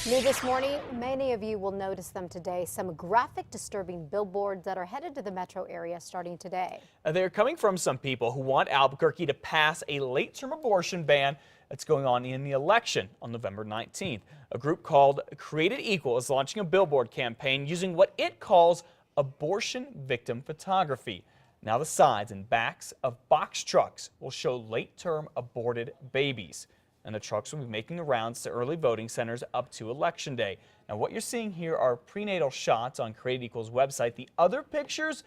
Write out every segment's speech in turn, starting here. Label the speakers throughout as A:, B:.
A: New this morning, many of you will notice them today. Some graphic, disturbing billboards that are headed to the metro area starting today.
B: They're coming from some people who want Albuquerque to pass a late-term abortion ban that's going on in the election on November 19th. A group called Created Equal is launching a billboard campaign using what it calls abortion victim photography. Now the sides and backs of box trucks will show late-term aborted babies. And the trucks will be making the rounds to early voting centers up to Election Day. Now what you're seeing here are prenatal shots on Created Equal's website. The other pictures,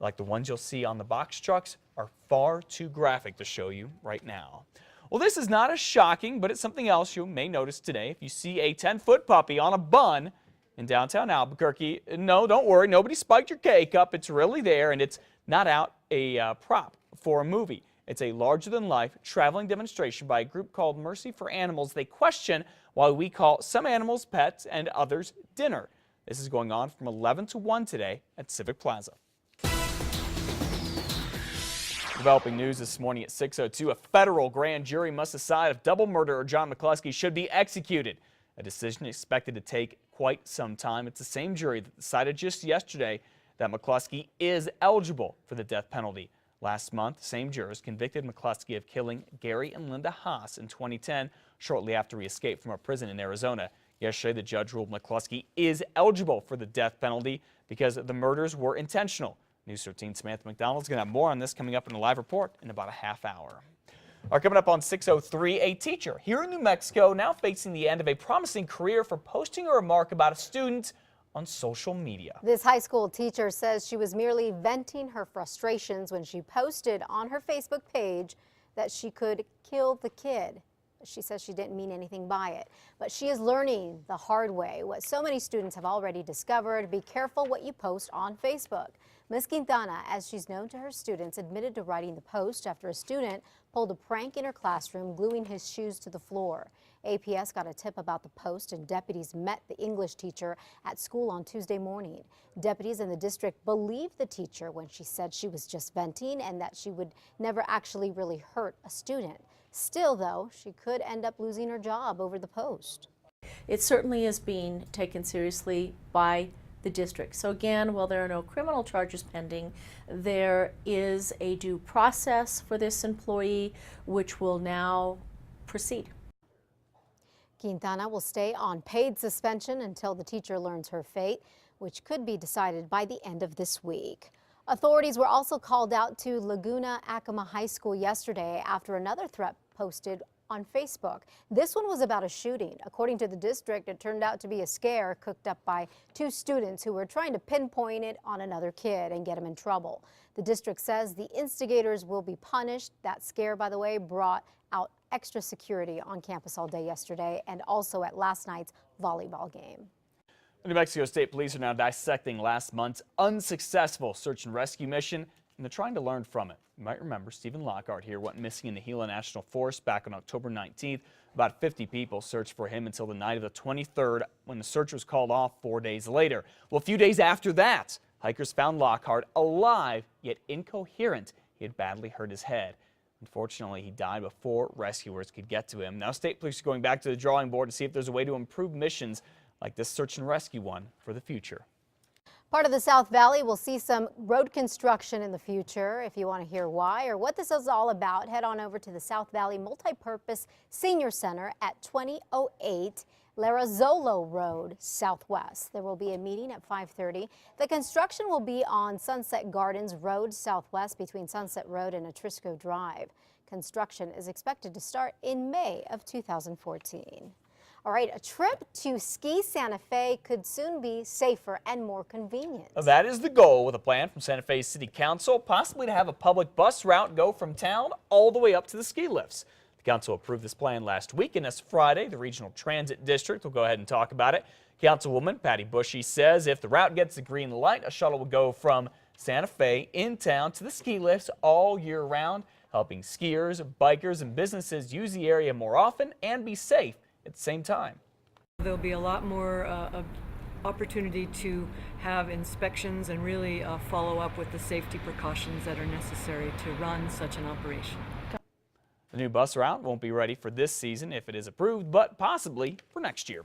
B: like the ones you'll see on the box trucks, are far too graphic to show you right now. Well, this is not as shocking, but it's something else you may notice today. If you see a 10-foot puppy on a bun in downtown Albuquerque, no, don't worry, nobody spiked your K-cup. It's really there, and it's not out a prop for a movie. It's a larger-than-life traveling demonstration by a group called Mercy for Animals. They question why we call some animals pets and others dinner. This is going on from 11 to 1 today at Civic Plaza. Developing news this morning at 6:02. A federal grand jury must decide if double murderer John McCluskey should be executed. A decision expected to take quite some time. It's the same jury that decided just yesterday that McCluskey is eligible for the death penalty. Last month, the same jurors convicted McCluskey of killing Gary and Linda Haas in 2010, shortly after he escaped from a prison in Arizona. Yesterday, the judge ruled McCluskey is eligible for the death penalty because the murders were intentional. News 13's Samantha McDonald is going to have more on this coming up in a live report in about a half hour. All right, coming up on 6:03, a teacher here in New Mexico now facing the end of a promising career for posting a remark about a student on social media.
A: This high school teacher says she was merely venting her frustrations when she posted on her Facebook page that she could kill the kid. She says she didn't mean anything by it, but she is learning the hard way what so many students have already discovered: be careful what you post on Facebook. Ms. Quintana, as she's known to her students, admitted to writing the post after a student pulled a prank in her classroom, gluing his shoes to the floor. APS got a tip about the post, and deputies met the English teacher at school on Tuesday morning. Deputies in the district believed the teacher when she said she was just venting and that she would never actually really hurt a student. Still, though, she could end up losing her job over the post.
C: It certainly is being taken seriously by the district. So again, while there are no criminal charges pending, there is a due process for this employee which will now proceed.
A: Quintana will stay on paid suspension until the teacher learns her fate, which could be decided by the end of this week. Authorities were also called out to Laguna Acoma High School yesterday after another threat posted on Facebook. This one was about a shooting. According to the district, it turned out to be a scare cooked up by two students who were trying to pinpoint it on another kid and get him in trouble. The district says the instigators will be punished. That scare, by the way, brought out extra security on campus all day yesterday and also at last night's volleyball game.
B: The New Mexico State Police are now dissecting last month's unsuccessful search and rescue mission, and they're trying to learn from it. You might remember Stephen Lockhart here went missing in the Gila National Forest back on October 19th. About 50 people searched for him until the night of the 23rd, when the search was called off 4 days later. Well, a few days after that, hikers found Lockhart alive, yet incoherent. He had badly hurt his head. Unfortunately, he died before rescuers could get to him. Now, state police are going back to the drawing board to see if there's a way to improve missions like this search and rescue one for the future.
A: Part of the South Valley will see some road construction in the future. If you want to hear why or what this is all about, head on over to the South Valley Multipurpose Senior Center at 2008 Larazolo Road Southwest. There will be a meeting at 5:30. The construction will be on Sunset Gardens Road Southwest between Sunset Road and Atrisco Drive. Construction is expected to start in May of 2014. All right, a trip to Ski Santa Fe could soon be safer and more convenient.
B: That is the goal, with a plan from Santa Fe City Council, possibly to have a public bus route go from town all the way up to the ski lifts. The council approved this plan last week, and this Friday, the Regional Transit District will go ahead and talk about it. Councilwoman Patty Bushy says if the route gets the green light, a shuttle will go from Santa Fe in town to the ski lifts all year round, helping skiers, bikers, and businesses use the area more often and be safe at the same time.
D: There'll be a lot more opportunity to have inspections and really follow up with the safety precautions that are necessary to run such an operation.
B: The new bus route won't be ready for this season if it is approved, but possibly for next year.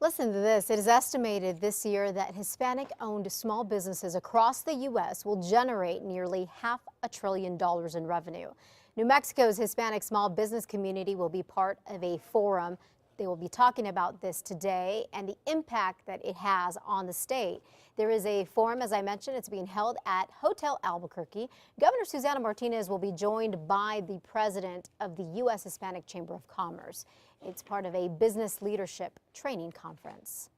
A: Listen to this. It is estimated this year that Hispanic-owned small businesses across the U.S. will generate nearly $500 billion in revenue. New Mexico's Hispanic small business community will be part of a forum. They will be talking about this today and the impact that it has on the state. There is a forum, as I mentioned, it's being held at Hotel Albuquerque. Governor Susana Martinez will be joined by the president of the U.S. Hispanic Chamber of Commerce. It's part of a business leadership training conference.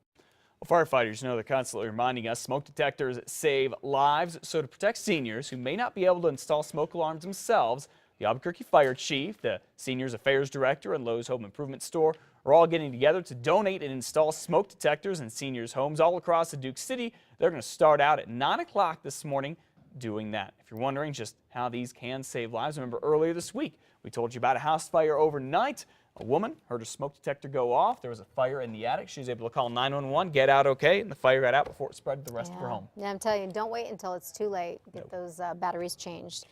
B: Well, firefighters know they're constantly reminding us smoke detectors save lives. So to protect seniors who may not be able to install smoke alarms themselves, the Albuquerque Fire Chief, the Seniors Affairs Director, and Lowe's Home Improvement Store are all getting together to donate and install smoke detectors in seniors' homes all across the Duke City. They're going to start out at 9 o'clock this morning doing that. If you're wondering just how these can save lives, remember earlier this week we told you about a house fire overnight. A woman heard a smoke detector go off. There was a fire in the attic. She was able to call 911, get out okay, and the fire got out before it spread to the rest of her home.
A: Yeah, I'm telling you, don't wait until it's too late. Get those batteries changed.